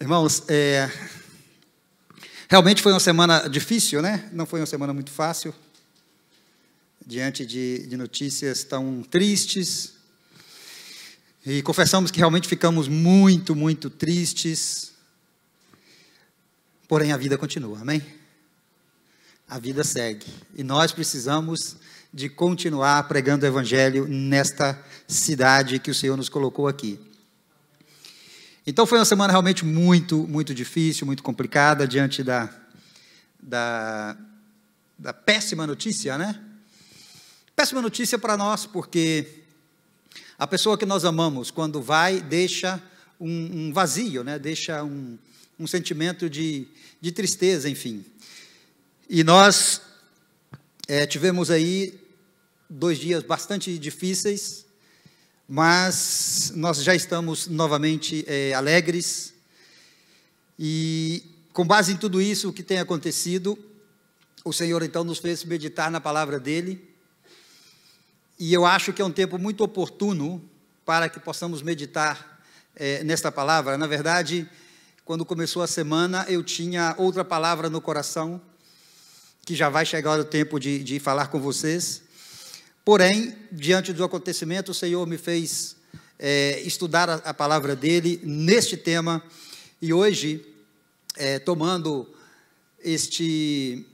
Irmãos, realmente foi uma semana difícil, né? Não foi uma semana muito fácil, diante de notícias tão tristes, e confessamos que realmente ficamos muito, muito tristes, porém a vida continua, amém? A vida segue, e nós precisamos de continuar pregando o Evangelho nesta cidade que o Senhor nos colocou aqui. Então foi uma semana realmente muito, muito difícil, muito complicada, diante da péssima notícia, né? Péssima notícia para nós, porque a pessoa que nós amamos, quando vai, deixa um vazio, né? Deixa um sentimento de tristeza, enfim. E nós tivemos aí 2 dias bastante difíceis, mas nós já estamos novamente alegres, e com base em tudo isso que tem acontecido, o Senhor então nos fez meditar na palavra dEle, e eu acho que é um tempo muito oportuno para que possamos meditar nesta palavra. Na verdade, quando começou a semana, eu tinha outra palavra no coração, que já vai chegar o tempo de falar com vocês. Porém, diante do acontecimento, o Senhor me fez estudar a palavra dEle neste tema, e hoje, tomando este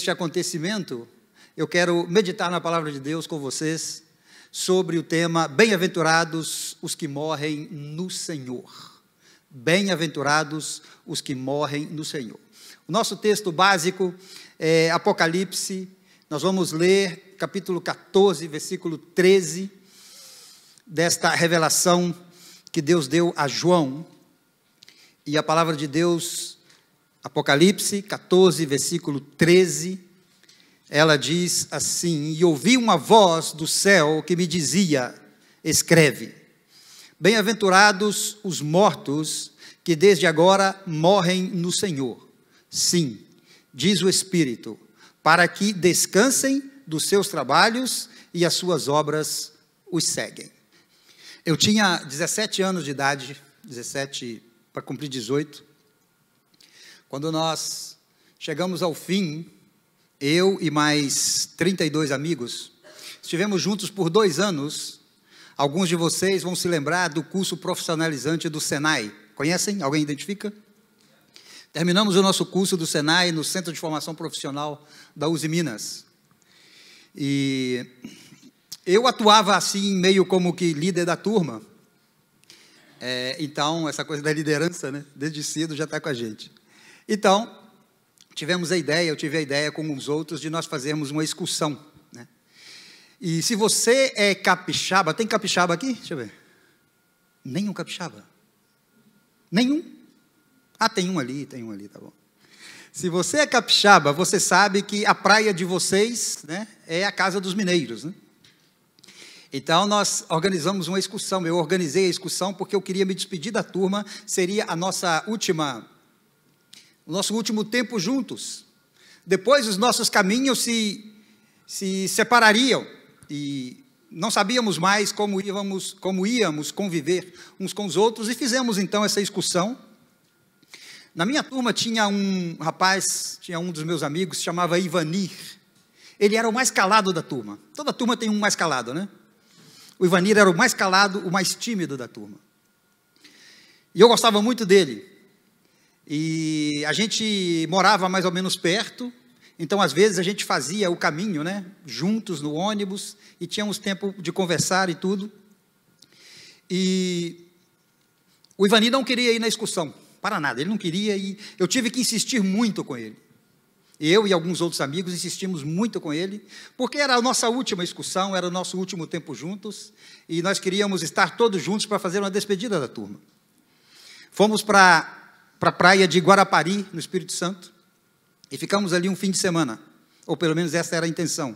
acontecimento, eu quero meditar na palavra de Deus com vocês, sobre o tema, bem-aventurados os que morrem no Senhor. Bem-aventurados os que morrem no Senhor. O nosso texto básico é Apocalipse. Nós vamos ler capítulo 14, versículo 13, desta revelação que Deus deu a João. E a palavra de Deus, Apocalipse 14, versículo 13, ela diz assim: e ouvi uma voz do céu que me dizia, escreve, bem-aventurados os mortos que desde agora morrem no Senhor. Sim, diz o Espírito, para que descansem dos seus trabalhos e as suas obras os seguem. Eu tinha 17 anos de idade, 17 para cumprir 18, quando nós chegamos ao fim, eu e mais 32 amigos, estivemos juntos por 2 anos. Alguns de vocês vão se lembrar do curso profissionalizante do Senai. Conhecem? Alguém identifica? Terminamos o nosso curso do Senai no Centro de Formação Profissional da USE Minas. E eu atuava assim, meio como que líder da turma. Então, essa coisa da liderança, né, desde cedo já está com a gente. Então, eu tive a ideia com os outros de nós fazermos uma excursão, né? E se você é capixaba, tem capixaba aqui? Deixa eu ver. Nenhum capixaba? Nenhum? Ah, tem um ali, tá bom. Se você é capixaba, você sabe que a praia de vocês, né, é a casa dos mineiros, né? Então, nós organizamos uma excursão. Eu organizei a excursão porque eu queria me despedir da turma. Seria o nosso último tempo juntos. Depois, os nossos caminhos se separariam e não sabíamos mais como íamos conviver uns com os outros, e fizemos, então, essa excursão. Na minha turma tinha um rapaz, tinha um dos meus amigos, se chamava Ivanir. Ele era o mais calado da turma. Toda turma tem um mais calado, né? O Ivanir era o mais calado, o mais tímido da turma. E eu gostava muito dele. E a gente morava mais ou menos perto, então às vezes a gente fazia o caminho, né, juntos no ônibus, e tínhamos tempo de conversar e tudo. E o Ivanir não queria ir na excursão, para nada, ele não queria ir. Eu tive que insistir muito com ele. Eu e alguns outros amigos insistimos muito com ele, porque era a nossa última excursão, era o nosso último tempo juntos, e nós queríamos estar todos juntos para fazer uma despedida da turma. Fomos para a praia de Guarapari, no Espírito Santo, e ficamos ali um fim de semana, ou pelo menos essa era a intenção.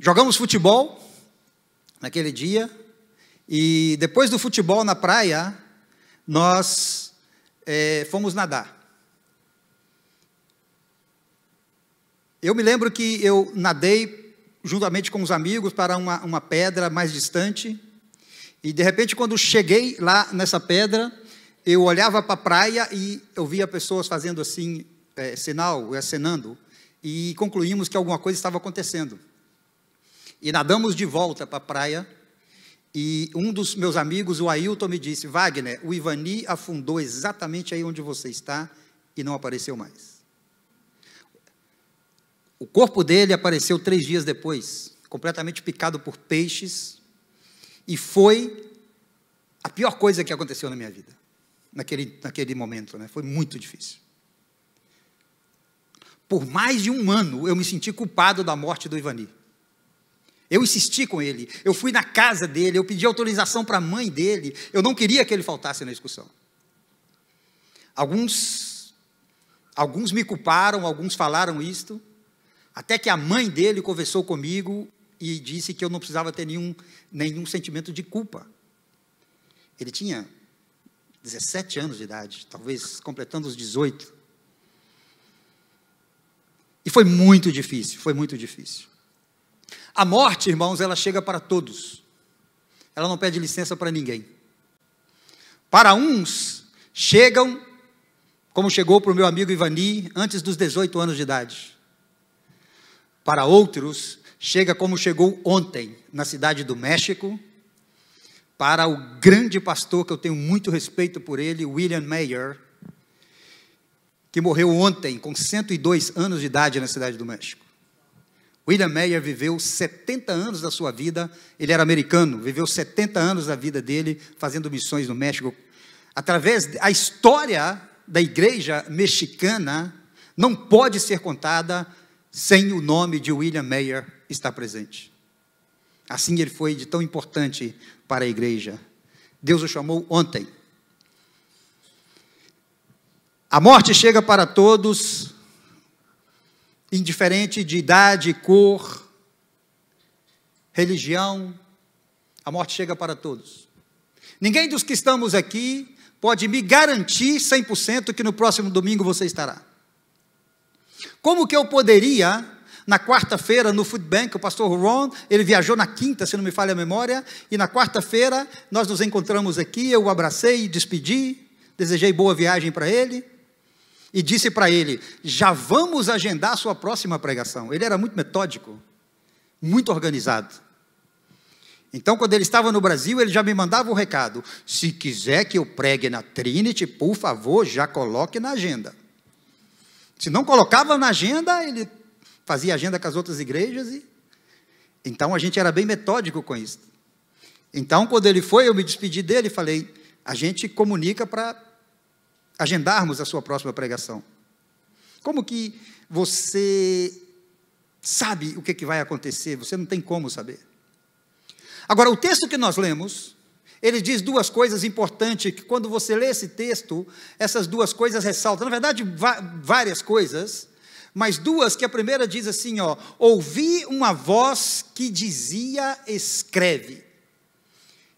Jogamos futebol naquele dia, e depois do futebol na praia, nós fomos nadar. Eu me lembro que eu nadei juntamente com os amigos para uma pedra mais distante, e de repente, quando cheguei lá nessa pedra, eu olhava para a praia e eu via pessoas fazendo assim, sinal, acenando, e concluímos que alguma coisa estava acontecendo. E nadamos de volta para a praia, e um dos meus amigos, o Ailton, me disse: Wagner, o Ivani afundou exatamente aí onde você está e não apareceu mais. O corpo dele apareceu 3 dias depois, completamente picado por peixes, e foi a pior coisa que aconteceu na minha vida, naquele momento, né? Foi muito difícil. Por mais de 1 ano, eu me senti culpado da morte do Ivani. Eu insisti com ele, eu fui na casa dele, eu pedi autorização para a mãe dele, eu não queria que ele faltasse na excursão. Alguns me culparam, alguns falaram isto, até que a mãe dele conversou comigo e disse que eu não precisava ter nenhum sentimento de culpa. Ele tinha 17 anos de idade, talvez completando os 18. E foi muito difícil, foi muito difícil. A morte, irmãos, ela chega para todos. Ela não pede licença para ninguém. Para uns, chegam, como chegou para o meu amigo Ivani, antes dos 18 anos de idade. Para outros, chega como chegou ontem, na cidade do México, para o grande pastor, que eu tenho muito respeito por ele, William Mayer, que morreu ontem, com 102 anos de idade, na cidade do México. William Mayer viveu 70 anos da sua vida, ele era americano, viveu 70 anos da vida dele, fazendo missões no México. Através da história da igreja mexicana, não pode ser contada sem o nome de William Mayer estar presente. Assim ele foi de tão importante para a igreja. Deus o chamou ontem. A morte chega para todos, indiferente de idade, cor, religião, a morte chega para todos. Ninguém dos que estamos aqui pode me garantir 100% que no próximo domingo você estará. Como que eu poderia, na quarta-feira, no Food Bank, o pastor Ron, ele viajou na quinta, se não me falha a memória, e na quarta-feira nós nos encontramos aqui, eu o abracei, despedi, desejei boa viagem para ele, e disse para ele: já vamos agendar a sua próxima pregação. Ele era muito metódico, muito organizado. Então, quando ele estava no Brasil, ele já me mandava um recado: se quiser que eu pregue na Trinity, por favor, já coloque na agenda. Se não colocava na agenda, ele fazia agenda com as outras igrejas. Então, a gente era bem metódico com isso. Então, quando ele foi, eu me despedi dele e falei: a gente comunica para agendarmos a sua próxima pregação. Como que você sabe o que vai acontecer? Você não tem como saber. Agora, o texto que nós lemos, ele diz 2 coisas importantes, que quando você lê esse texto, essas 2 coisas ressaltam. Na verdade, várias coisas, mas 2, que a primeira diz assim, ouvi uma voz que dizia: escreve.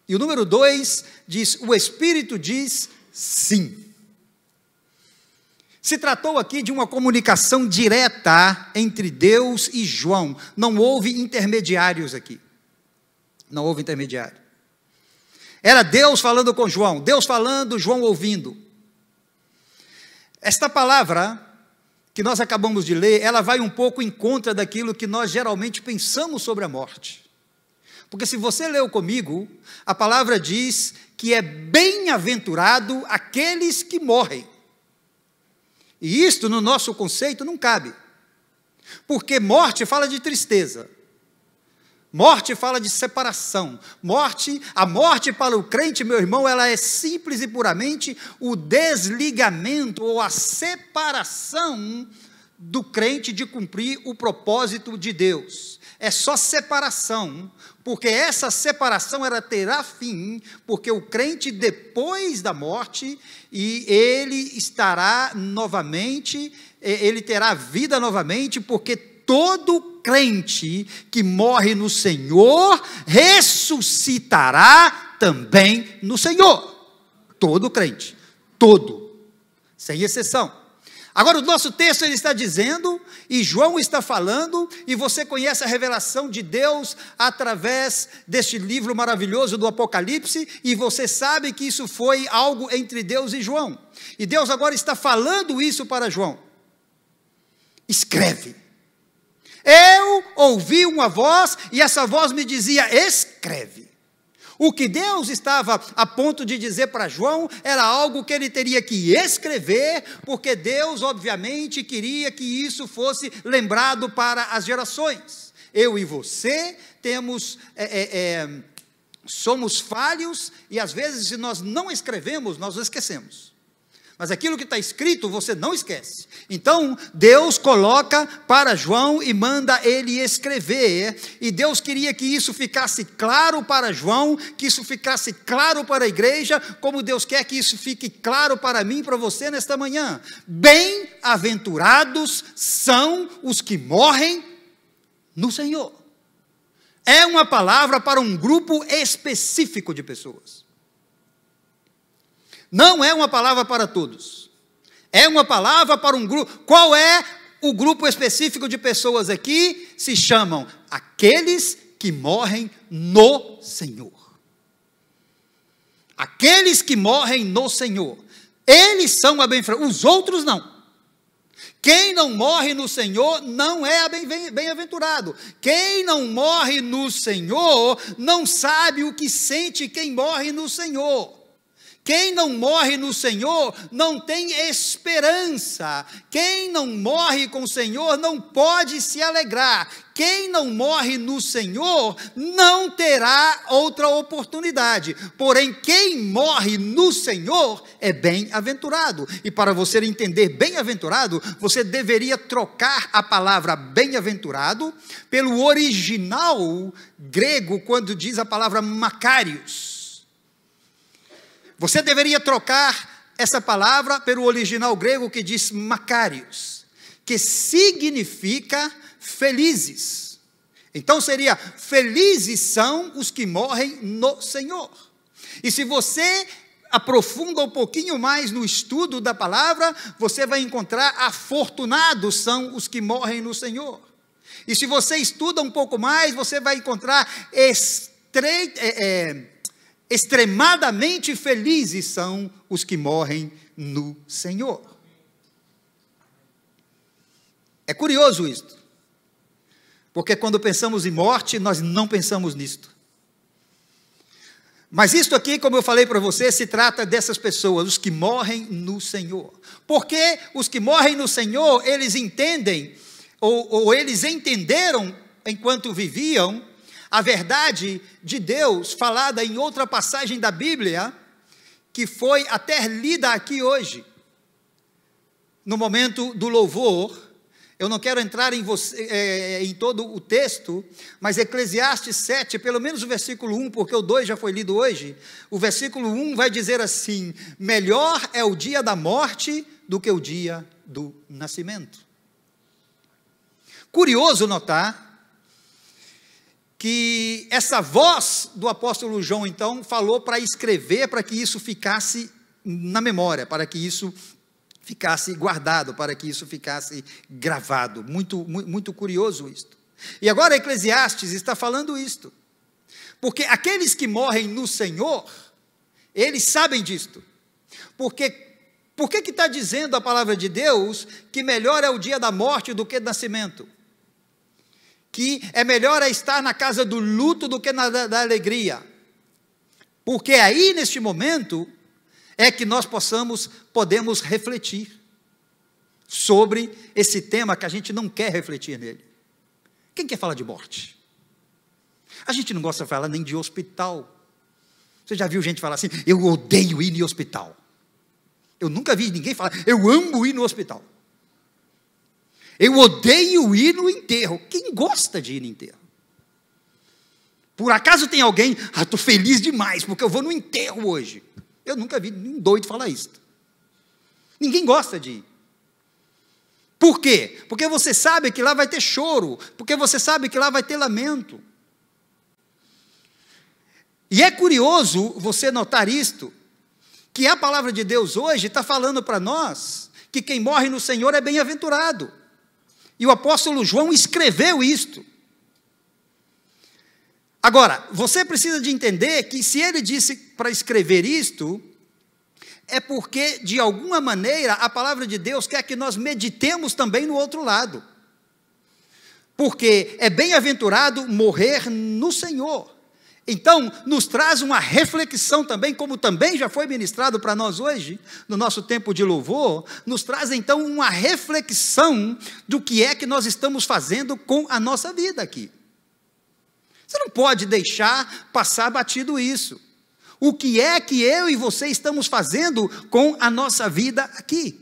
E o número 2 diz: o Espírito diz sim. Se tratou aqui de uma comunicação direta entre Deus e João. Não houve intermediários aqui. Não houve intermediário. Era Deus falando com João, Deus falando, João ouvindo. Esta palavra que nós acabamos de ler, ela vai um pouco em contra daquilo que nós geralmente pensamos sobre a morte. Porque se você leu comigo, a palavra diz que é bem-aventurado aqueles que morrem. E isto, no nosso conceito, não cabe. Porque morte fala de tristeza. Morte fala de separação. A morte para o crente, meu irmão, ela é simples e puramente o desligamento ou a separação do crente de cumprir o propósito de Deus. É só separação, porque essa separação ela terá fim, porque o crente depois da morte, e ele estará novamente, ele terá vida novamente, porque todo crente que morre no Senhor, ressuscitará também no Senhor. Todo crente, todo, sem exceção. Agora o nosso texto ele está dizendo, e João está falando, e você conhece a revelação de Deus através deste livro maravilhoso do Apocalipse, e você sabe que isso foi algo entre Deus e João. E Deus agora está falando isso para João. Escreve. Eu ouvi uma voz, e essa voz me dizia, escreve. O que Deus estava a ponto de dizer para João era algo que ele teria que escrever, porque Deus, obviamente, queria que isso fosse lembrado para as gerações. Eu e você somos falhos, e às vezes, se nós não escrevemos, nós esquecemos. Mas aquilo que está escrito, você não esquece. Então, Deus coloca para João e manda ele escrever. E Deus queria que isso ficasse claro para João, que isso ficasse claro para a igreja, como Deus quer que isso fique claro para mim e para você nesta manhã. Bem-aventurados são os que morrem no Senhor. É uma palavra para um grupo específico de pessoas. Não é uma palavra para todos. É uma palavra para um grupo. Qual é o grupo específico de pessoas aqui? Se chamam aqueles que morrem no Senhor. Aqueles que morrem no Senhor. Eles são bem-aventurados. Os outros não. Quem não morre no Senhor não é bem-aventurado. Quem não morre no Senhor não sabe o que sente quem morre no Senhor. Quem não morre no Senhor não tem esperança. Quem não morre com o Senhor não pode se alegrar. Quem não morre no Senhor não terá outra oportunidade. Porém, quem morre no Senhor é bem-aventurado. E para você entender bem-aventurado, você deveria trocar a palavra bem-aventurado pelo original grego, quando diz a palavra Macarius. Você deveria trocar essa palavra pelo original grego que diz Macarius, que significa felizes. Então seria, felizes são os que morrem no Senhor. E se você aprofunda um pouquinho mais no estudo da palavra, você vai encontrar, afortunados são os que morrem no Senhor. E se você estuda um pouco mais, você vai encontrar extremadamente felizes são os que morrem no Senhor. É curioso isto, porque quando pensamos em morte, nós não pensamos nisto. Mas isto aqui, como eu falei para você, se trata dessas pessoas, os que morrem no Senhor. Porque os que morrem no Senhor, eles entendem, ou eles entenderam, enquanto viviam, a verdade de Deus, falada em outra passagem da Bíblia, que foi até lida aqui hoje, no momento do louvor. Eu não quero entrar em todo o texto, mas Eclesiastes 7, pelo menos o versículo 1, porque o 2 já foi lido hoje, o versículo 1 vai dizer assim, melhor é o dia da morte do que o dia do nascimento. Curioso notar que essa voz do apóstolo João, então, falou para escrever, para que isso ficasse na memória, para que isso ficasse guardado, para que isso ficasse gravado. Muito curioso isto. E agora Eclesiastes está falando isto, porque aqueles que morrem no Senhor, eles sabem disto. Por que está dizendo a palavra de Deus que melhor é o dia da morte do que do nascimento? Que é melhor estar na casa do luto do que na da alegria. Porque aí, neste momento, é que nós podemos refletir sobre esse tema que a gente não quer refletir nele. Quem quer falar de morte? A gente não gosta de falar nem de hospital. Você já viu gente falar assim, eu odeio ir no hospital. Eu nunca vi ninguém falar, eu amo ir no hospital. Eu odeio ir no enterro. Quem gosta de ir no enterro? Por acaso tem alguém, estou feliz demais, porque eu vou no enterro hoje. Eu nunca vi nenhum doido falar isso. Ninguém gosta de ir. Por quê? Porque você sabe que lá vai ter choro, porque você sabe que lá vai ter lamento. E é curioso você notar isto, que a palavra de Deus hoje está falando para nós, que quem morre no Senhor é bem-aventurado. E o apóstolo João escreveu isto. Agora, você precisa de entender que se ele disse para escrever isto, é porque, de alguma maneira, a palavra de Deus quer que nós meditemos também no outro lado. Porque é bem-aventurado morrer no Senhor. Então, nos traz uma reflexão também, como também já foi ministrado para nós hoje, no nosso tempo de louvor, nos traz então uma reflexão do que é que nós estamos fazendo com a nossa vida aqui. Você não pode deixar passar batido isso. O que é que eu e você estamos fazendo com a nossa vida aqui?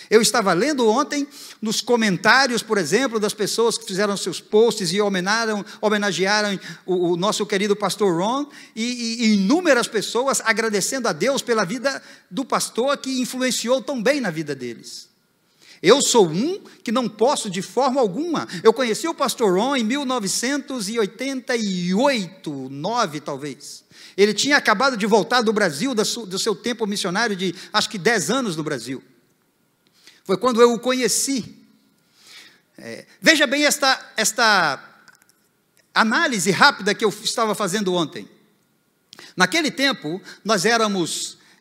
Eu estava lendo ontem nos comentários, por exemplo, das pessoas que fizeram seus posts e homenagearam o nosso querido pastor Ron, e inúmeras pessoas agradecendo a Deus pela vida do pastor que influenciou tão bem na vida deles. Eu sou um que não posso de forma alguma. Eu conheci o pastor Ron em 1988, 9 talvez. Ele tinha acabado de voltar do Brasil, do seu tempo missionário de, acho que 10 anos no Brasil. Foi quando eu o conheci. Veja bem esta análise rápida que eu estava fazendo ontem. Naquele tempo, nós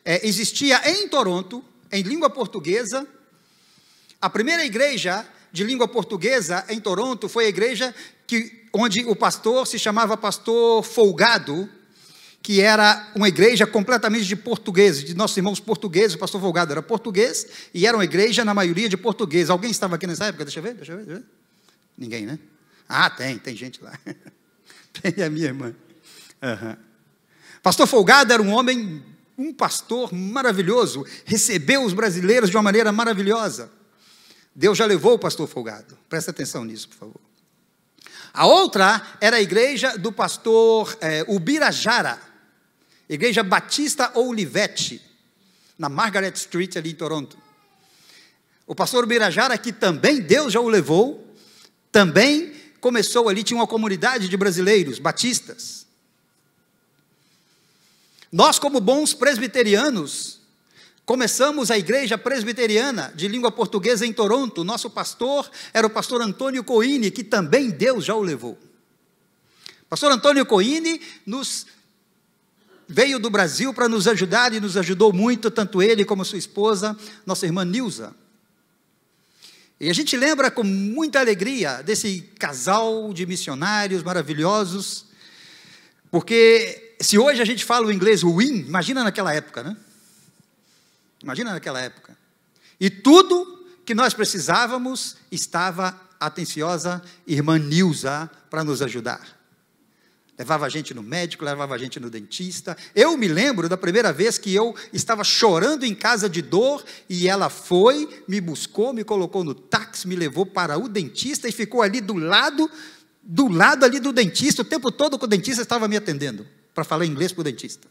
existia em Toronto, em língua portuguesa, a primeira igreja de língua portuguesa em Toronto foi a igreja onde o pastor se chamava Pastor Folgado, que era uma igreja completamente de portugueses, de nossos irmãos portugueses. O pastor Folgado era português, e era uma igreja, na maioria, de portugueses. Alguém estava aqui nessa época? Deixa eu ver. Ninguém, né? Ah, tem gente lá. Tem a minha irmã. Uhum. Pastor Folgado era um pastor maravilhoso, recebeu os brasileiros de uma maneira maravilhosa. Deus já levou o pastor Folgado. Presta atenção nisso, por favor. A outra era a igreja do pastor Ubirajara, Igreja Batista Olivetti, na Margaret Street, ali em Toronto. O pastor Ubirajara, que também Deus já o levou, também começou ali, tinha uma comunidade de brasileiros, batistas. Nós, como bons presbiterianos, começamos a igreja presbiteriana de língua portuguesa em Toronto. Nosso pastor era o pastor Antônio Coine, que também Deus já o levou. Pastor Antônio Coine veio do Brasil para nos ajudar, e nos ajudou muito, tanto ele como sua esposa, nossa irmã Nilza. E a gente lembra com muita alegria desse casal de missionários maravilhosos, porque se hoje a gente fala o inglês win, imagina naquela época, né? Imagina naquela época. E tudo que nós precisávamos estava a atenciosa irmã Nilza para nos ajudar. Levava a gente no médico, levava a gente no dentista. Eu me lembro da primeira vez que eu estava chorando em casa de dor, e ela foi, me buscou, me colocou no táxi, me levou para o dentista e ficou ali do lado ali do dentista, o tempo todo que o dentista estava me atendendo, para falar inglês para o dentista.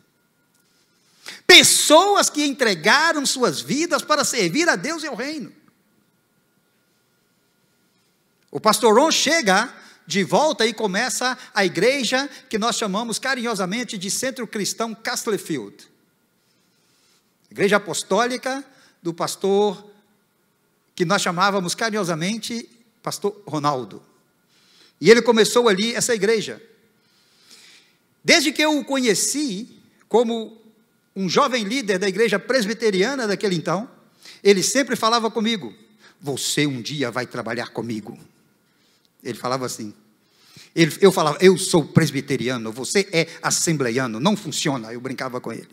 Pessoas que entregaram suas vidas para servir a Deus e ao reino. O pastor Ron chega de volta e começa a igreja que nós chamamos carinhosamente de Centro Cristão Castlefield. Igreja apostólica do pastor, que nós chamávamos carinhosamente pastor Ronaldo. E ele começou ali essa igreja. Desde que eu o conheci como um jovem líder da igreja presbiteriana daquele então, ele sempre falava comigo: você um dia vai trabalhar comigo. Ele falava assim. Eu falava: eu sou presbiteriano, você é assembleiano, não funciona. Eu brincava com ele.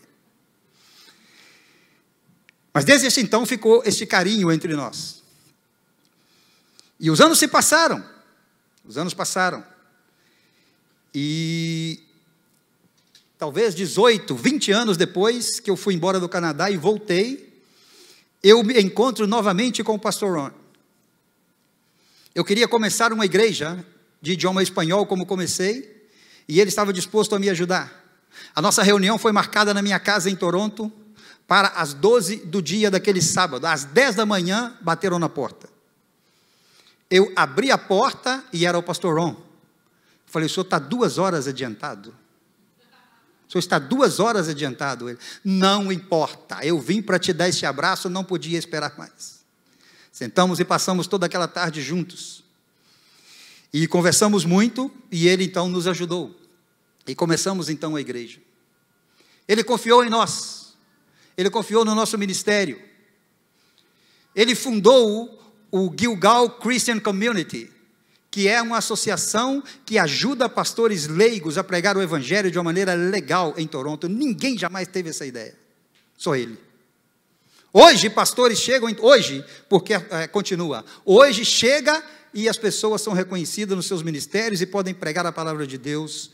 Mas desde esse então ficou esse carinho entre nós. E os anos se passaram. E talvez 18, 20 anos depois que eu fui embora do Canadá e voltei, eu me encontro novamente com o pastor Ron. Eu queria começar uma igreja de idioma espanhol, como comecei, e ele estava disposto a me ajudar. A nossa reunião foi marcada na minha casa em Toronto, para as 12 do dia daquele sábado. Às 10 da manhã, bateram na porta. Eu abri a porta e era o pastor Ron. Falei: o senhor está 2 horas adiantado? O senhor está 2 horas adiantado? Ele: não importa, eu vim para te dar esse abraço, não podia esperar mais. Sentamos e passamos toda aquela tarde juntos. E conversamos muito, e ele então nos ajudou. E começamos então a igreja. Ele confiou em nós. Ele confiou no nosso ministério. Ele fundou o Gilgal Christian Community, que é uma associação que ajuda pastores leigos a pregar o evangelho de uma maneira legal em Toronto. Ninguém jamais teve essa ideia. Só ele. Hoje, pastores chegam, hoje, porque continua, hoje chega e as pessoas são reconhecidas nos seus ministérios e podem pregar a palavra de Deus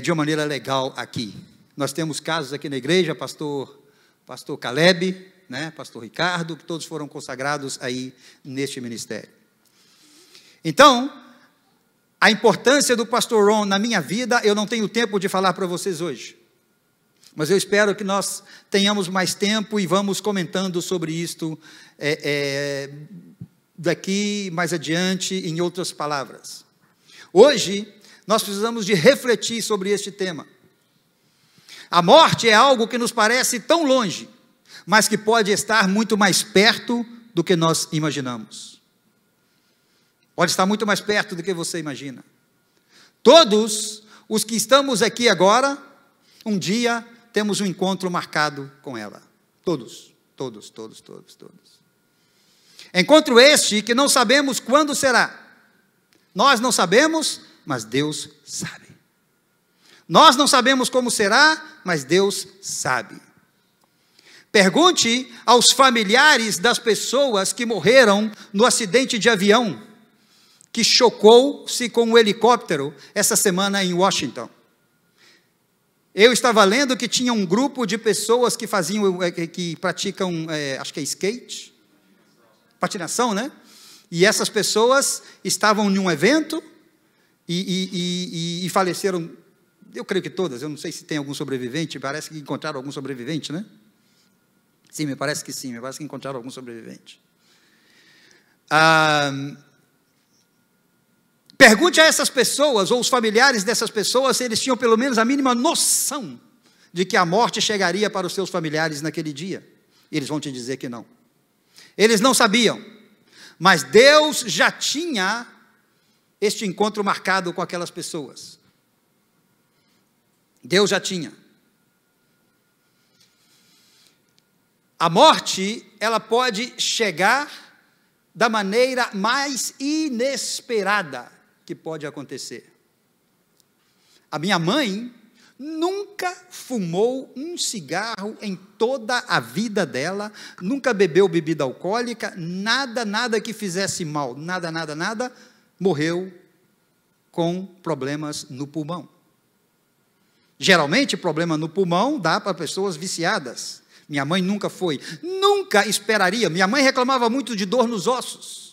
de uma maneira legal aqui. Nós temos casos aqui na igreja, pastor Caleb, né, pastor Ricardo, que todos foram consagrados aí neste ministério. Então, a importância do pastor Ron na minha vida, eu não tenho tempo de falar para vocês hoje. Mas eu espero que nós tenhamos mais tempo e vamos comentando sobre isto daqui mais adiante, em outras palavras. Hoje, nós precisamos de refletir sobre este tema. A morte é algo que nos parece tão longe, mas que pode estar muito mais perto do que nós imaginamos. Pode estar muito mais perto do que você imagina. Todos os que estamos aqui agora, um dia temos um encontro marcado com ela. Todos. Encontro este que não sabemos quando será. Nós não sabemos, mas Deus sabe. Nós não sabemos como será, mas Deus sabe. Pergunte aos familiares das pessoas que morreram no acidente de avião, que chocou-se com um helicóptero essa semana em Washington. Eu estava lendo que tinha um grupo de pessoas que praticam, acho que é skate, patinação, né? E essas pessoas estavam em um evento e faleceram, eu creio que todas, eu não sei se tem algum sobrevivente, parece que encontraram algum sobrevivente, né? Sim, me parece que encontraram algum sobrevivente. Pergunte a essas pessoas, ou os familiares dessas pessoas, se eles tinham pelo menos a mínima noção de que a morte chegaria para os seus familiares naquele dia. Eles vão te dizer que não. Eles não sabiam, mas Deus já tinha este encontro marcado com aquelas pessoas. Deus já tinha. A morte, ela pode chegar da maneira mais inesperada que pode acontecer. A minha mãe nunca fumou um cigarro em toda a vida dela, nunca bebeu bebida alcoólica, nada que fizesse mal, nada, morreu com problemas no pulmão. Geralmente, problema no pulmão dá para pessoas viciadas. Minha mãe nunca foi, nunca esperaria. Minha mãe reclamava muito de dor nos ossos.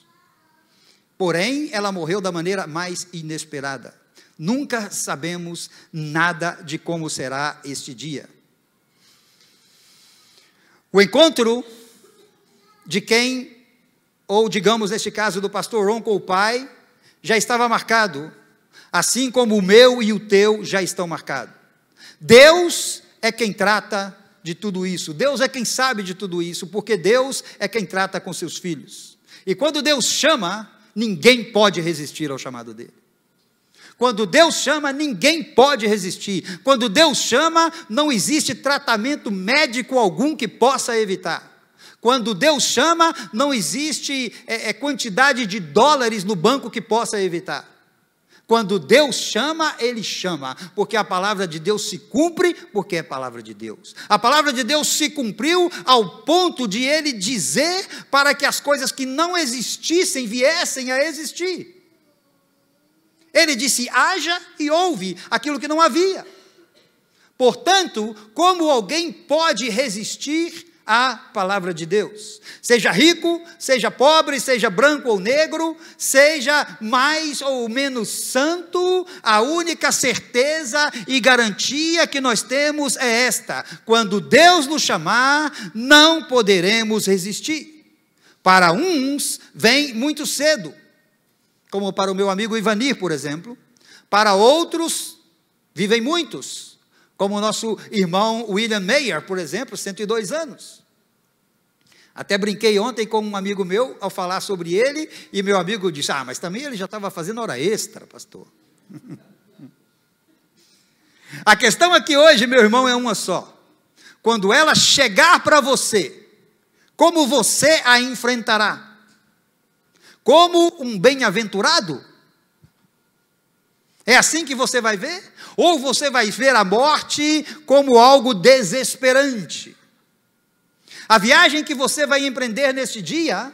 Porém, ela morreu da maneira mais inesperada. Nunca sabemos nada de como será este dia. O encontro de quem, ou digamos neste caso do pastor Ron com o pai, já estava marcado, assim como o meu e o teu já estão marcados. Deus é quem trata de tudo isso. Deus é quem sabe de tudo isso, porque Deus é quem trata com seus filhos. E quando Deus chama, ninguém pode resistir ao chamado dele. Quando Deus chama, ninguém pode resistir. Quando Deus chama, não existe tratamento médico algum que possa evitar. Quando Deus chama, não existe quantidade de dólares no banco que possa evitar. Quando Deus chama, Ele chama, porque a palavra de Deus se cumpre, porque é palavra de Deus. A palavra de Deus se cumpriu ao ponto de Ele dizer para que as coisas que não existissem viessem a existir. Ele disse, haja e houve aquilo que não havia. Portanto, como alguém pode resistir à palavra de Deus? Seja rico, seja pobre, seja branco ou negro, seja mais ou menos santo, a única certeza e garantia que nós temos é esta: quando Deus nos chamar, não poderemos resistir. Para uns, vem muito cedo, como para o meu amigo Ivanir, por exemplo. Para outros, vivem muitos, como o nosso irmão William Mayer, por exemplo, 102 anos. Até brinquei ontem com um amigo meu, ao falar sobre ele, e meu amigo disse, mas também ele já estava fazendo hora extra, pastor. A questão aqui hoje, meu irmão, é uma só. Quando ela chegar para você, como você a enfrentará? Como um bem-aventurado? É assim que você vai ver? Ou você vai ver a morte como algo desesperante? A viagem que você vai empreender neste dia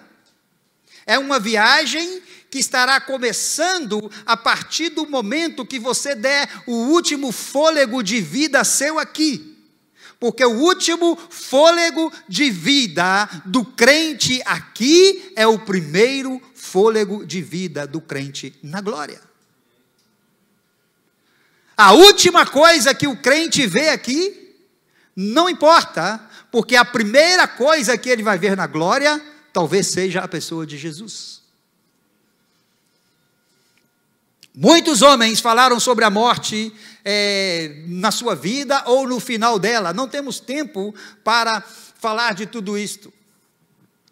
é uma viagem que estará começando a partir do momento que você der o último fôlego de vida seu aqui. Porque o último fôlego de vida do crente aqui é o primeiro fôlego de vida do crente na glória. A última coisa que o crente vê aqui, não importa, porque a primeira coisa que ele vai ver na glória, talvez seja a pessoa de Jesus. Muitos homens falaram sobre a morte na sua vida ou no final dela. Não temos tempo para falar de tudo isto.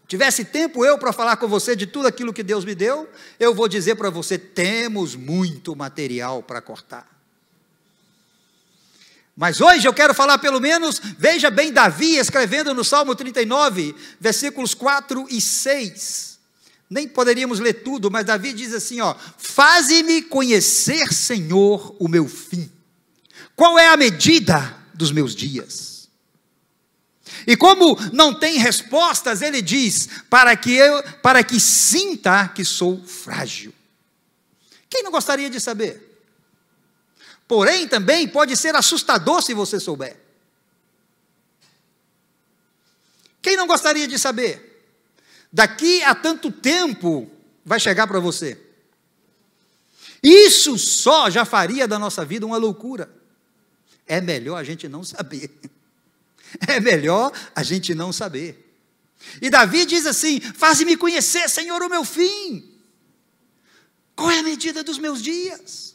Tivesse tempo eu para falar com você de tudo aquilo que Deus me deu, eu vou dizer para você, temos muito material para cortar. Mas hoje eu quero falar pelo menos, veja bem Davi escrevendo no Salmo 39, versículos 4 e 6. Nem poderíamos ler tudo, mas Davi diz assim, faze-me conhecer, Senhor, o meu fim. Qual é a medida dos meus dias? E como não tem respostas, ele diz, para que sinta que sou frágil. Quem não gostaria de saber? Porém, também pode ser assustador se você souber. Quem não gostaria de saber? Daqui a tanto tempo vai chegar para você. Isso só já faria da nossa vida uma loucura. É melhor a gente não saber. É melhor a gente não saber. E Davi diz assim, faze-me conhecer, Senhor, o meu fim. Qual é a medida dos meus dias?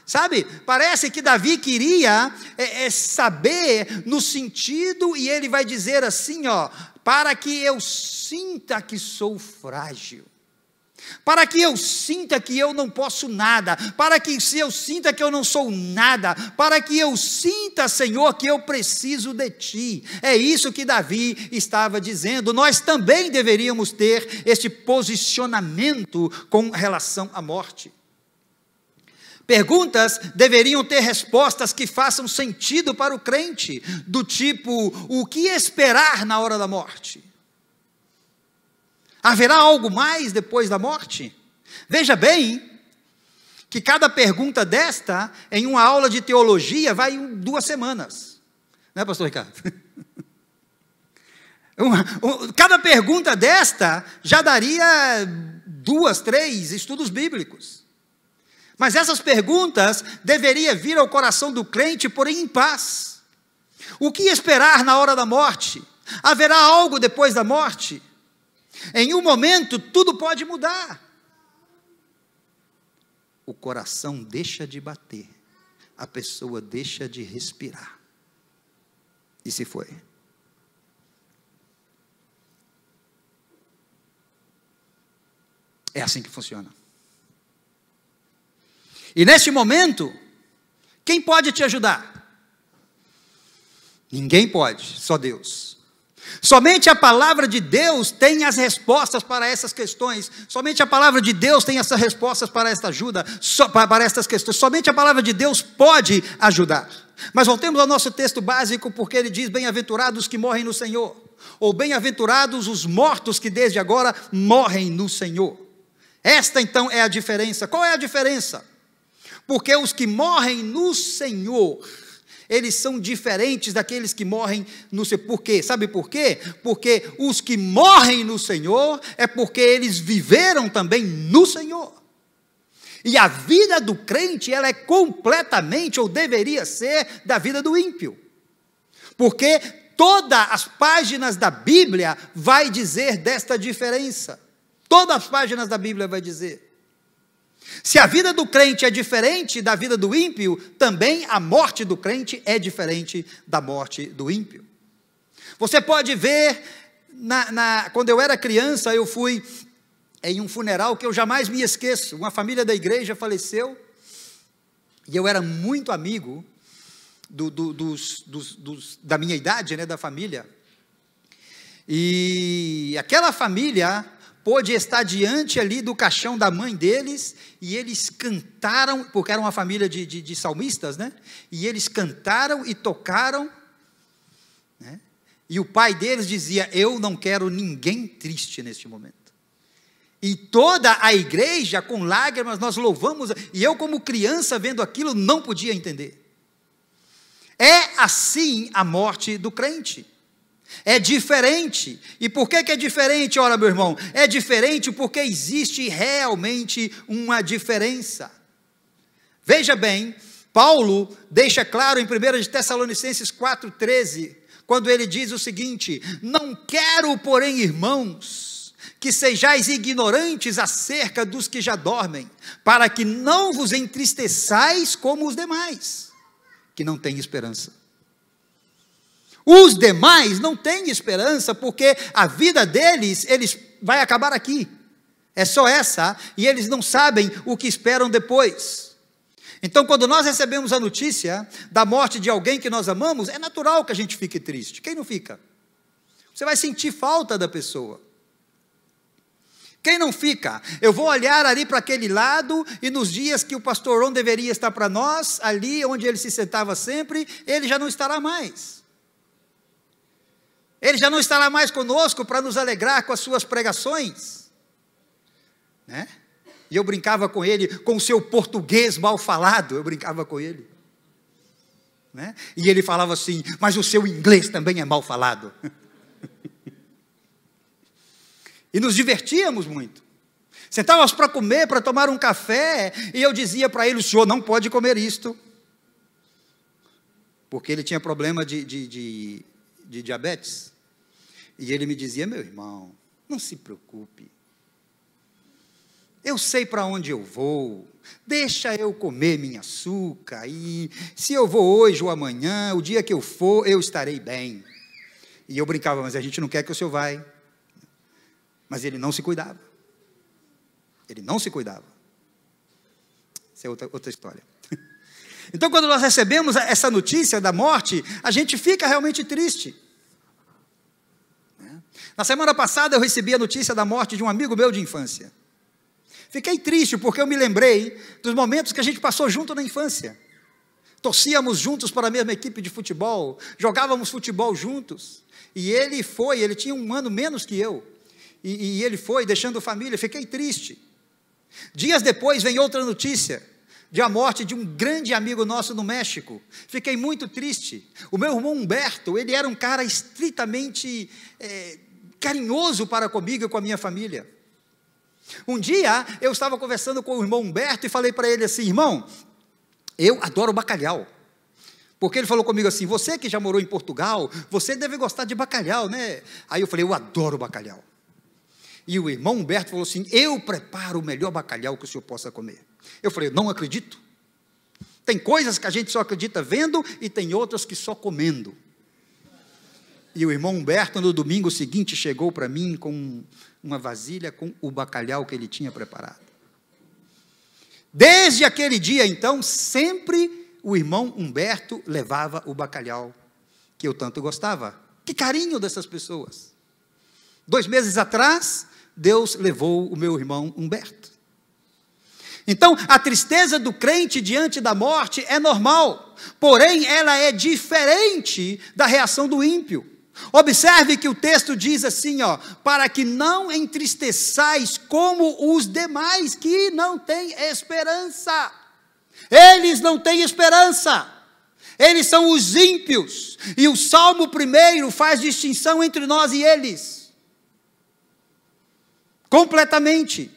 Sabe, parece que Davi queria saber no sentido, e ele vai dizer assim, para que eu sinta que sou frágil, para que eu sinta que eu não posso nada, para que se eu sinta que eu não sou nada, para que eu sinta, Senhor, que eu preciso de Ti. É isso que Davi estava dizendo. Nós também deveríamos ter este posicionamento com relação à morte. Perguntas deveriam ter respostas que façam sentido para o crente, do tipo, o que esperar na hora da morte? Haverá algo mais depois da morte? Veja bem, que cada pergunta desta, em uma aula de teologia, vai em 2 semanas. Não é, pastor Ricardo? Cada pergunta desta já daria 2, 3 estudos bíblicos. Mas essas perguntas deveriam vir ao coração do crente, porém em paz. O que esperar na hora da morte? Haverá algo depois da morte? Em um momento, tudo pode mudar. O coração deixa de bater, a pessoa deixa de respirar. E se foi? É assim que funciona. E neste momento, quem pode te ajudar? Ninguém pode, só Deus. Somente a palavra de Deus tem as respostas para essas questões. Somente a palavra de Deus tem essas respostas para esta ajuda, para estas questões. Somente a palavra de Deus pode ajudar. Mas voltemos ao nosso texto básico, porque ele diz, bem-aventurados os que morrem no Senhor, ou bem-aventurados os mortos que desde agora morrem no Senhor. Esta então é a diferença. Qual é a diferença? Porque os que morrem no Senhor, eles são diferentes daqueles que morrem no Senhor. Por quê? Sabe por quê? Porque os que morrem no Senhor, é porque eles viveram também no Senhor. E a vida do crente, ela é completamente, ou deveria ser, da vida do ímpio. Porque todas as páginas da Bíblia vai dizer desta diferença. Todas as páginas da Bíblia vai dizer. Se a vida do crente é diferente da vida do ímpio, também a morte do crente é diferente da morte do ímpio. Você pode ver Quando eu era criança, eu fui em um funeral que eu jamais me esqueço. Uma família da igreja faleceu, e eu era muito amigo da minha idade, né, da família. E aquela família pôde estar diante ali do caixão da mãe deles, e eles cantaram, porque era uma família de salmistas, né? E eles cantaram e tocaram, né? E o pai deles dizia: eu não quero ninguém triste neste momento. E toda a igreja, com lágrimas, nós louvamos, e eu como criança vendo aquilo, não podia entender. É assim a morte do crente. É diferente. E por que é diferente? Ora, meu irmão, é diferente porque existe realmente uma diferença. Veja bem, Paulo deixa claro em 1 Tessalonicenses 4,13, quando ele diz o seguinte: não quero, porém, irmãos, que sejais ignorantes acerca dos que já dormem, para que não vos entristeçais como os demais, que não têm esperança. Os demais não têm esperança, porque a vida deles vai acabar aqui. É só essa, e eles não sabem o que esperam depois. Então, quando nós recebemos a notícia da morte de alguém que nós amamos, é natural que a gente fique triste. Quem não fica? Você vai sentir falta da pessoa. Quem não fica? Eu vou olhar ali para aquele lado, e nos dias que o pastor Ron deveria estar para nós, ali onde ele se sentava sempre, ele já não estará mais. Ele já não estará mais conosco para nos alegrar com as suas pregações, né? E eu brincava com ele, com o seu português mal falado, eu brincava com ele, né? E ele falava assim: mas o seu inglês também é mal falado. E nos divertíamos muito. Sentávamos para comer, para tomar um café, e eu dizia para ele: o senhor não pode comer isto, porque ele tinha problema de diabetes. E ele me dizia: meu irmão, não se preocupe, eu sei para onde eu vou, deixa eu comer minha açúcar, e se eu vou hoje ou amanhã, o dia que eu for, eu estarei bem. E eu brincava: mas a gente não quer que o senhor vá. Mas ele não se cuidava. Ele não se cuidava. Essa é outra história. Então, quando nós recebemos essa notícia da morte, a gente fica realmente triste. Na semana passada eu recebi a notícia da morte de um amigo meu de infância. Fiquei triste porque eu me lembrei dos momentos que a gente passou junto na infância. Torcíamos juntos para a mesma equipe de futebol, jogávamos futebol juntos. E ele tinha um ano menos que eu. E ele foi deixando família. Fiquei triste. Dias depois vem outra notícia de a morte de um grande amigo nosso no México. Fiquei muito triste. O meu irmão Humberto, ele era um cara estritamente carinhoso para comigo e com a minha família. Um dia eu estava conversando com o irmão Humberto e falei para ele assim: irmão, eu adoro bacalhau. Porque ele falou comigo assim: você que já morou em Portugal, você deve gostar de bacalhau, né? Aí eu falei: eu adoro bacalhau. E o irmão Humberto falou assim: eu preparo o melhor bacalhau que o senhor possa comer. Eu falei: não acredito. Tem coisas que a gente só acredita vendo, e tem outras que só comendo. E o irmão Humberto, no domingo seguinte, chegou para mim com uma vasilha com o bacalhau que ele tinha preparado. Desde aquele dia, então, sempre o irmão Humberto levava o bacalhau que eu tanto gostava. Que carinho dessas pessoas. 2 meses atrás, Deus levou o meu irmão Humberto. Então, a tristeza do crente diante da morte é normal, porém, ela é diferente da reação do ímpio. Observe que o texto diz assim, para que não entristeçais como os demais que não têm esperança. Eles não têm esperança. Eles são os ímpios. E o Salmo 1 faz distinção entre nós e eles. Completamente.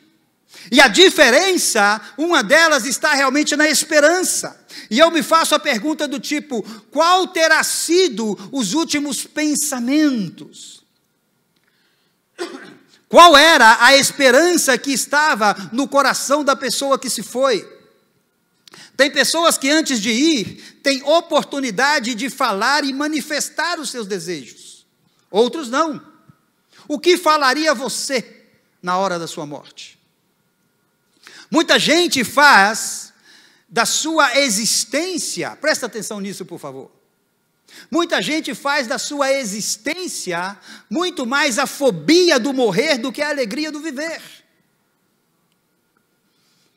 E a diferença, uma delas está realmente na esperança. E eu me faço a pergunta do tipo: qual terá sido os últimos pensamentos? Qual era a esperança que estava no coração da pessoa que se foi? Tem pessoas que antes de ir, têm oportunidade de falar e manifestar os seus desejos. Outros não. o que falaria você na hora da sua morte? Muita gente faz da sua existência, presta atenção nisso, por favor. Muita gente faz da sua existência muito mais a fobia do morrer do que a alegria do viver.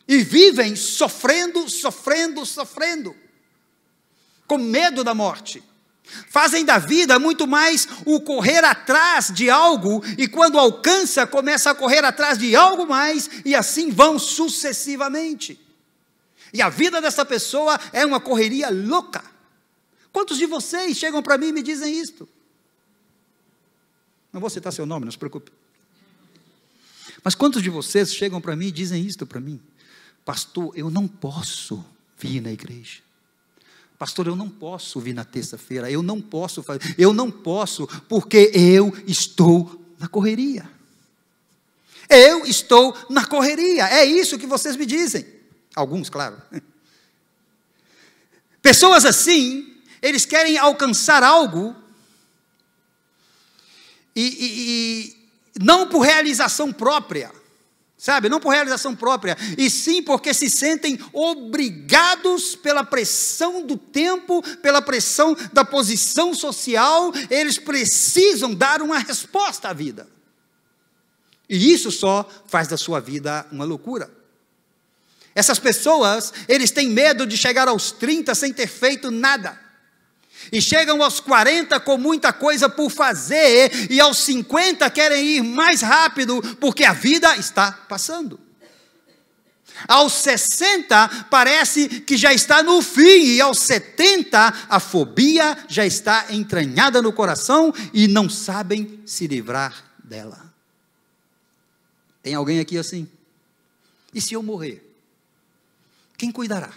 E vivem sofrendo, com medo da morte. Fazem da vida muito mais o correr atrás de algo, e quando alcança, começa a correr atrás de algo mais, e assim vão sucessivamente. E a vida dessa pessoa é uma correria louca. Quantos de vocês chegam para mim e me dizem isto? Não vou citar seu nome, não se preocupe. Mas quantos de vocês chegam para mim e dizem isto para mim? Pastor, eu não posso vir na igreja. Pastor, eu não posso vir na terça-feira. Eu não posso porque eu estou na correria. Eu estou na correria. É isso que vocês me dizem. Alguns, claro. Pessoas assim, eles querem alcançar algo e não por realização própria, sabe? Não por realização própria, e sim porque se sentem obrigados pela pressão do tempo, pela pressão da posição social, eles precisam dar uma resposta à vida. E isso só faz da sua vida uma loucura. Essas pessoas, eles têm medo de chegar aos 30 sem ter feito nada. E chegam aos 40 com muita coisa por fazer, e aos 50 querem ir mais rápido, porque a vida está passando. Aos 60 parece que já está no fim, e aos 70 a fobia já está entranhada no coração, e não sabem se livrar dela. Tem alguém aqui assim? E se eu morrer? Quem cuidará?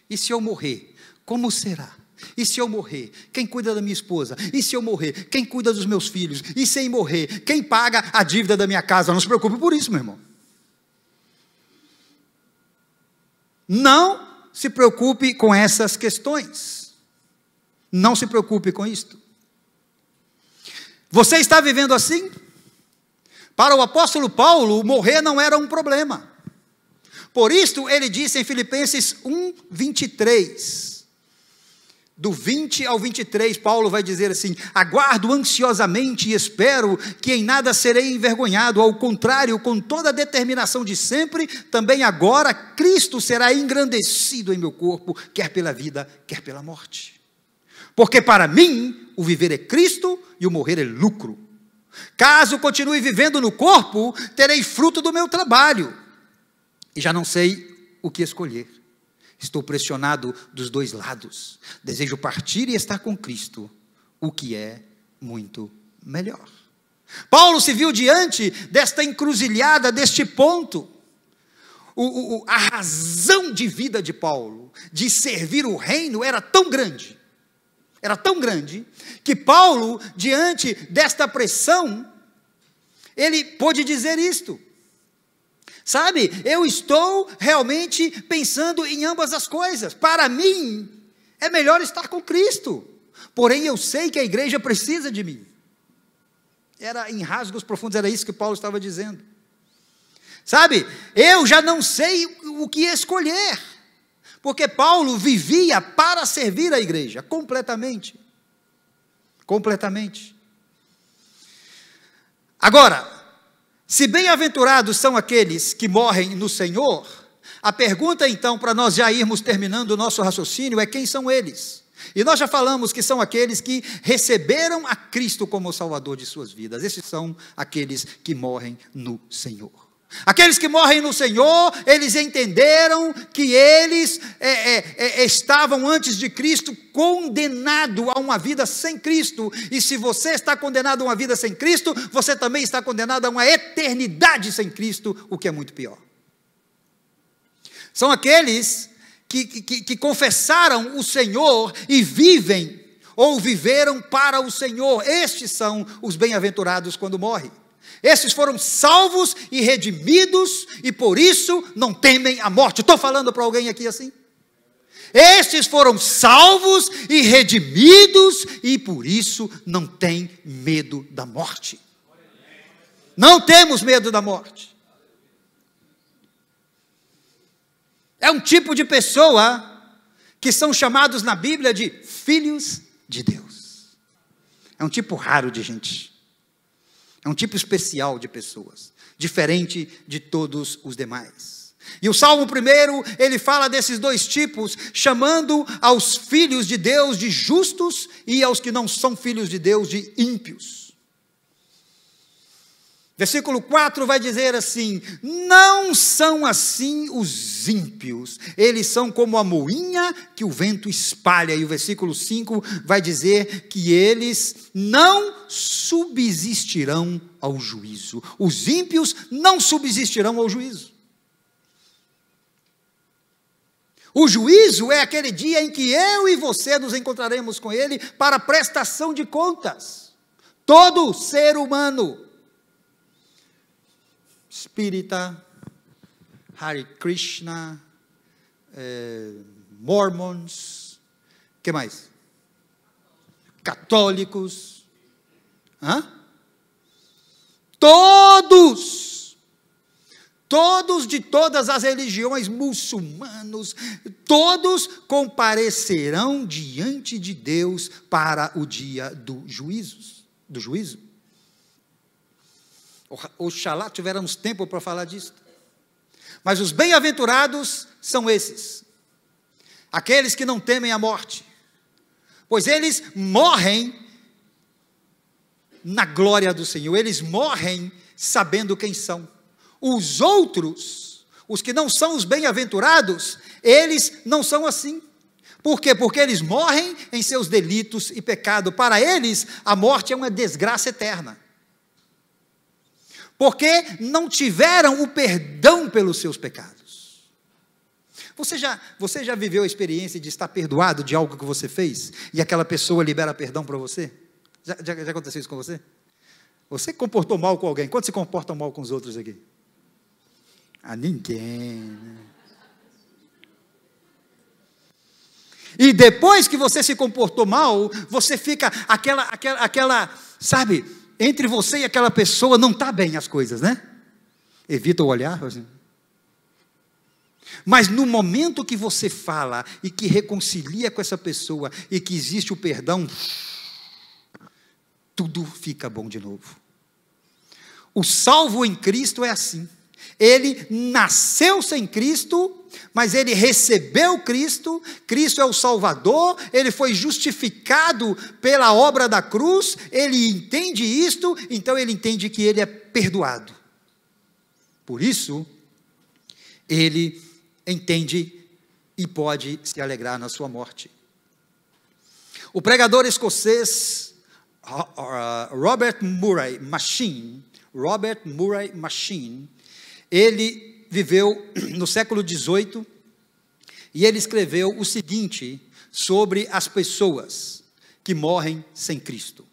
E se eu morrer, como será? E se eu morrer, quem cuida da minha esposa? E se eu morrer, quem cuida dos meus filhos? E se eu morrer, quem paga a dívida da minha casa? Não se preocupe por isso, meu irmão. Não se preocupe com essas questões. Não se preocupe com isto. Você está vivendo assim? Para o apóstolo Paulo, morrer não era um problema. Por isso, ele disse em Filipenses 1:23, do 20 ao 23, Paulo vai dizer assim: aguardo ansiosamente e espero que em nada serei envergonhado, ao contrário, com toda a determinação de sempre, também agora Cristo será engrandecido em meu corpo, quer pela vida, quer pela morte. Porque para mim, o viver é Cristo e o morrer é lucro. Caso continue vivendo no corpo, terei fruto do meu trabalho, e já não sei o que escolher. Estou pressionado dos dois lados. Desejo partir e estar com Cristo, o que é muito melhor. Paulo se viu diante desta encruzilhada, deste ponto. A razão de vida de Paulo, de servir o reino, era tão grande, que Paulo, diante desta pressão, ele pôde dizer isto. Sabe, eu estou realmente pensando em ambas as coisas. Para mim, é melhor estar com Cristo. Porém, eu sei que a igreja precisa de mim. Era em rasgos profundos, era isso que Paulo estava dizendo. Sabe, eu já não sei o que escolher. Porque Paulo vivia para servir a igreja, completamente. Completamente. Agora, se bem-aventurados são aqueles que morrem no Senhor, a pergunta então, para nós já irmos terminando o nosso raciocínio, é quem são eles? E nós já falamos que são aqueles que receberam a Cristo como Salvador de suas vidas. Esses são aqueles que morrem no Senhor. Aqueles que morrem no Senhor, eles entenderam que eles estavam antes de Cristo condenados a uma vida sem Cristo, e se você está condenado a uma vida sem Cristo, você também está condenado a uma eternidade sem Cristo, o que é muito pior. São aqueles que confessaram o Senhor e vivem, ou viveram para o Senhor. Estes são os bem-aventurados quando morrem. Esses foram salvos e redimidos, e por isso não temem a morte. Estou falando para alguém aqui assim? Estes foram salvos e redimidos, e por isso não têm medo da morte. Não temos medo da morte. É um tipo de pessoa que são chamados na Bíblia de filhos de Deus. É um tipo raro de gente. É um tipo especial de pessoas, diferente de todos os demais. E o Salmo 1, ele fala desses dois tipos, chamando aos filhos de Deus de justos e aos que não são filhos de Deus de ímpios. Versículo 4 vai dizer assim: não são assim os ímpios, eles são como a moinha que o vento espalha. E o versículo 5 vai dizer que eles não subsistirão ao juízo. Os ímpios não subsistirão ao juízo. O juízo é aquele dia em que eu e você nos encontraremos com Ele para prestação de contas. Todo ser humano, espírita, Hare Krishna, mormons, que mais? Católicos, todos de todas as religiões, muçulmanos, todos comparecerão diante de Deus para o dia do juízo. Oxalá tivéssemos tempo para falar disso. Mas os bem-aventurados são esses, aqueles que não temem a morte, pois eles morrem na glória do Senhor, eles morrem sabendo quem são. Os outros, os que não são os bem-aventurados, eles não são assim. Por quê? Porque eles morrem em seus delitos e pecado. Para eles, a morte é uma desgraça eterna. Porque não tiveram o perdão pelos seus pecados. Você já viveu a experiência de estar perdoado de algo que você fez, e aquela pessoa libera perdão para você? Já aconteceu isso com você? Você comportou mal com alguém? Quantos se comportam mal com os outros aqui? Ninguém. E depois que você se comportou mal, você fica aquela, sabe, entre você e aquela pessoa não está bem as coisas, né? Evita o olhar, assim. Mas no momento que você fala e que reconcilia com essa pessoa e que existe o perdão, tudo fica bom de novo. O salvo em Cristo é assim. Ele nasceu sem Cristo, mas ele recebeu Cristo. Cristo é o Salvador, ele foi justificado pela obra da cruz, ele entende isto, então ele entende que ele é perdoado. Por isso, ele entende e pode se alegrar na sua morte. O pregador escocês Robert Murray M'Cheyne, ele viveu no século XVIII e ele escreveu o seguinte sobre as pessoas que morrem sem Cristo.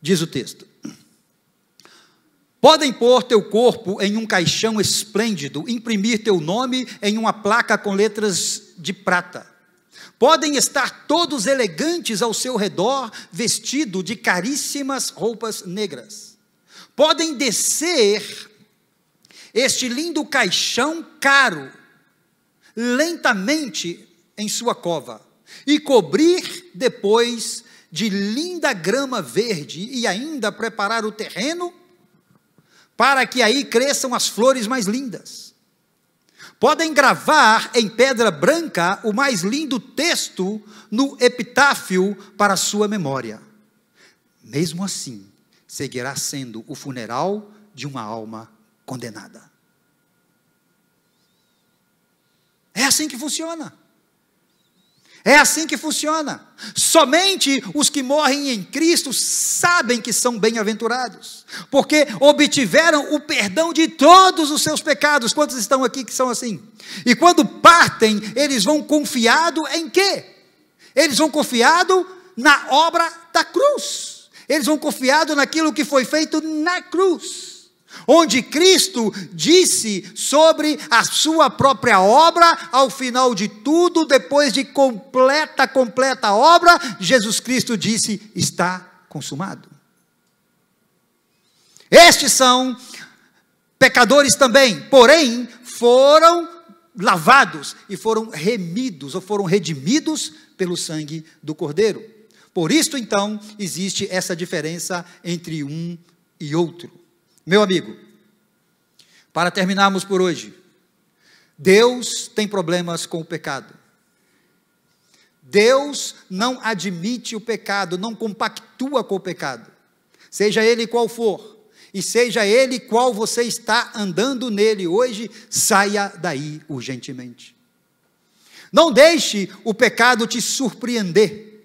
Diz o texto: podem pôr teu corpo em um caixão esplêndido, imprimir teu nome em uma placa com letras de prata. Podem estar todos elegantes ao seu redor, vestido de caríssimas roupas negras. Podem descer este lindo caixão caro, lentamente em sua cova, e cobrir depois de linda grama verde, e ainda preparar o terreno, para que aí cresçam as flores mais lindas. Podem gravar em pedra branca o mais lindo texto no epitáfio para a sua memória. Mesmo assim, seguirá sendo o funeral de uma alma condenada. É assim que funciona. É assim que funciona. Somente os que morrem em Cristo sabem que são bem-aventurados, porque obtiveram o perdão de todos os seus pecados. Quantos estão aqui que são assim? E quando partem, eles vão confiado em quê? Eles vão confiado na obra da cruz. Eles vão confiado naquilo que foi feito na cruz, onde Cristo disse sobre a sua própria obra, ao final de tudo, depois de completa obra, Jesus Cristo disse: está consumado. Estes são pecadores também, porém foram lavados e foram remidos, ou foram redimidos pelo sangue do Cordeiro. Por isso, então, existe essa diferença entre um e outro. Meu amigo, para terminarmos por hoje, Deus tem problemas com o pecado. Deus não admite o pecado, não compactua com o pecado, seja ele qual for. E seja ele qual você está andando nele hoje, saia daí urgentemente. Não deixe o pecado te surpreender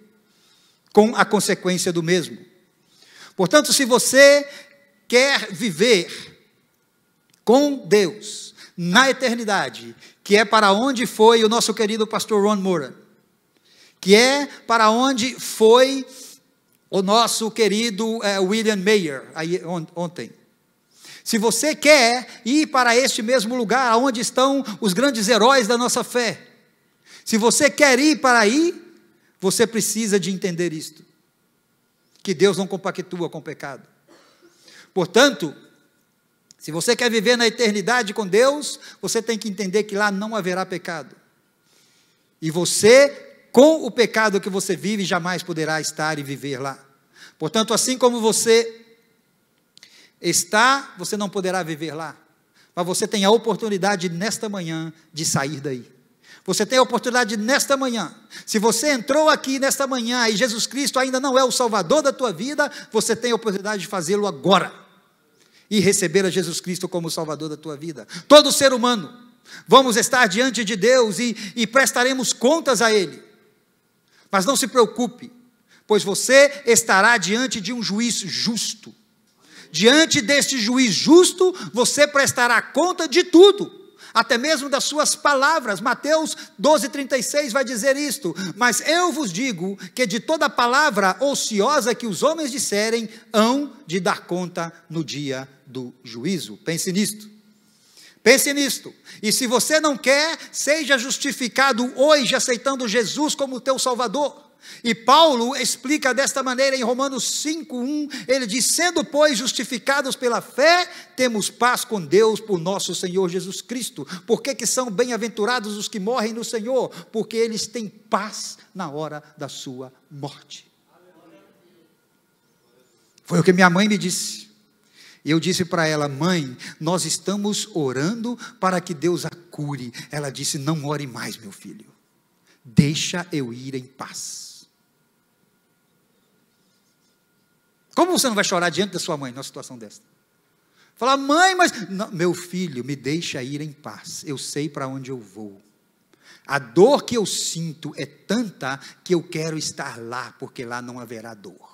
com a consequência do mesmo. Portanto, se você quer viver com Deus na eternidade, que é para onde foi o nosso querido pastor Ron Moore, que é para onde foi o nosso querido William Mayer, ontem. Se você quer ir para este mesmo lugar, onde estão os grandes heróis da nossa fé, se você quer ir para aí, você precisa de entender isto, que Deus não compactua com o pecado. Portanto, se você quer viver na eternidade com Deus, você tem que entender que lá não haverá pecado. E você, com o pecado que você vive, jamais poderá estar e viver lá. Portanto, assim como você está, você não poderá viver lá. Mas você tem a oportunidade nesta manhã de sair daí. Você tem a oportunidade nesta manhã. Se você entrou aqui nesta manhã e Jesus Cristo ainda não é o Salvador da tua vida, você tem a oportunidade de fazê-lo agora. E receber a Jesus Cristo como Salvador da tua vida. Todo ser humano, vamos estar diante de Deus e prestaremos contas a Ele. Mas não se preocupe, pois você estará diante de um juiz justo. Diante deste juiz justo, você prestará conta de tudo, até mesmo das suas palavras. Mateus 12:36 vai dizer isto: mas eu vos digo que de toda palavra ociosa que os homens disserem, hão de dar conta no dia do juízo. Pense nisto. Pense nisto, e se você não quer, seja justificado hoje, aceitando Jesus como teu Salvador. E Paulo explica desta maneira em Romanos 5:1, ele diz: sendo, pois, justificados pela fé, temos paz com Deus por nosso Senhor Jesus Cristo. Por que são bem-aventurados os que morrem no Senhor? Porque eles têm paz na hora da sua morte. Foi o que minha mãe me disse. E eu disse para ela: mãe, nós estamos orando para que Deus a cure. Ela disse: não ore mais, meu filho, deixa eu ir em paz. Como você não vai chorar diante da sua mãe numa situação dessa? Falar: mãe, mas não, meu filho, me deixa ir em paz, eu sei para onde eu vou. A dor que eu sinto é tanta que eu quero estar lá, porque lá não haverá dor.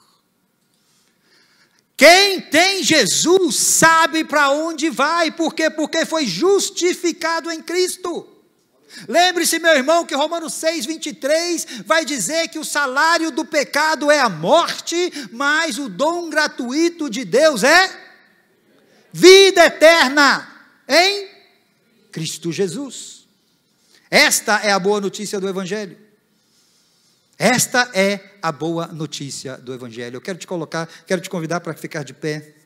Quem tem Jesus sabe para onde vai. Por quê? Porque foi justificado em Cristo. Lembre-se, meu irmão, que Romanos 6:23 vai dizer que o salário do pecado é a morte, mas o dom gratuito de Deus é vida eterna em Cristo Jesus. Esta é a boa notícia do Evangelho. Esta é a boa notícia do Evangelho. Eu quero te convidar para ficar de pé.